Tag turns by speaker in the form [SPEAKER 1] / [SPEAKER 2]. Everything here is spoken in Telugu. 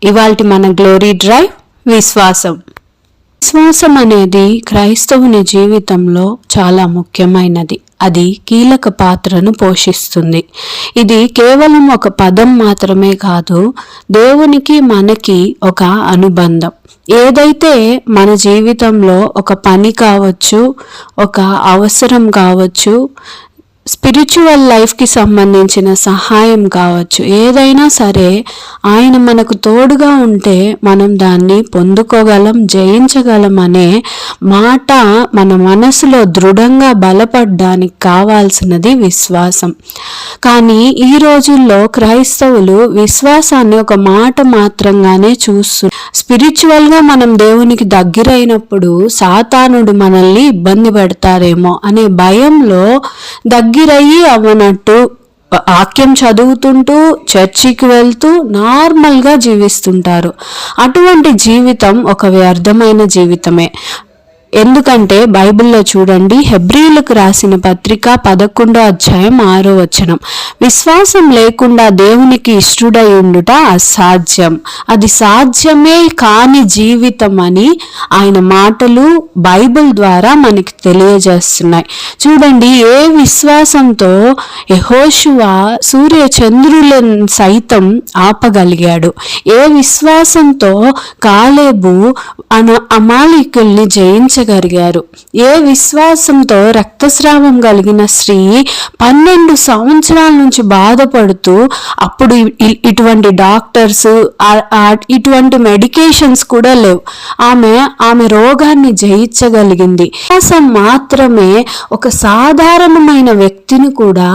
[SPEAKER 1] ఇవాల్టి మన గ్లోరీ డ్రైవ్ విశ్వాసం. విశ్వాసం అనేది క్రైస్తవుని జీవితంలో చాలా ముఖ్యమైనది. అది కీలక పాత్రను పోషిస్తుంది. ఇది కేవలం ఒక పదం మాత్రమే కాదు, దేవునికి మనకి ఒక అనుబంధం. ఏదైతే మన జీవితంలో ఒక పని కావచ్చు, ఒక అవసరం కావచ్చు, స్పిరిచువల్ లైఫ్కి సంబంధించిన సహాయం కావచ్చు, ఏదైనా సరే ఆయన మనకు తోడుగా ఉంటే మనం దాన్ని పొందుకోగలం, జయించగలం అనే మాట మన మనసులో దృఢంగా బలపడడానికి కావాల్సినది విశ్వాసం. కానీ ఈ రోజుల్లో క్రైస్తవులు విశ్వాసాన్ని ఒక మాట మాత్రంగానే చూస్తున్నారు. స్పిరిచువల్గా మనం దేవునికి దగ్గరైనప్పుడు సాతానుడు మనల్ని ఇబ్బంది పెడతారేమో అనే భయంలో దగ్గరయ్యి అవ్వనట్టు వాక్యం చదువుతుంటూ చర్చికి వెళ్తూ నార్మల్గా జీవిస్తుంటారు. అటువంటి జీవితం ఒక వ్యర్థమైన జీవితమే. ఎందుకంటే బైబిల్లో చూడండి, హెబ్రీయులకు రాసిన పత్రిక 11వ అధ్యాయం 6వ వచనం, విశ్వాసం లేకుండా దేవునికి ఇష్టడై ఉండుట అసాధ్యం, అది సాధ్యమే కాని జీవితం అని ఆయన మాటలు బైబిల్ ద్వారా మనకి తెలియజేస్తున్నాయి. చూడండి, ఏ విశ్వాసంతో యెహోషువ సూర్య చంద్రులను సైతం ఆపగలిగాడు, ఏ విశ్వాసంతో కాలేబు అమాలేకుల్ని జయించగలిగారు, ఏ విశ్వాసంతో రక్తస్రావం కలిగిన స్త్రీ 12 సంవత్సరాల నుంచి బాధపడుతూ, అప్పుడు ఇటువంటి డాక్టర్స్ ఇటువంటి మెడికేషన్స్ కూడా లేవు, ఆమె రోగాన్ని జయించగలిగింది. విశ్వాసం మాత్రమే ఒక సాధారణమైన వ్యక్తిని కూడా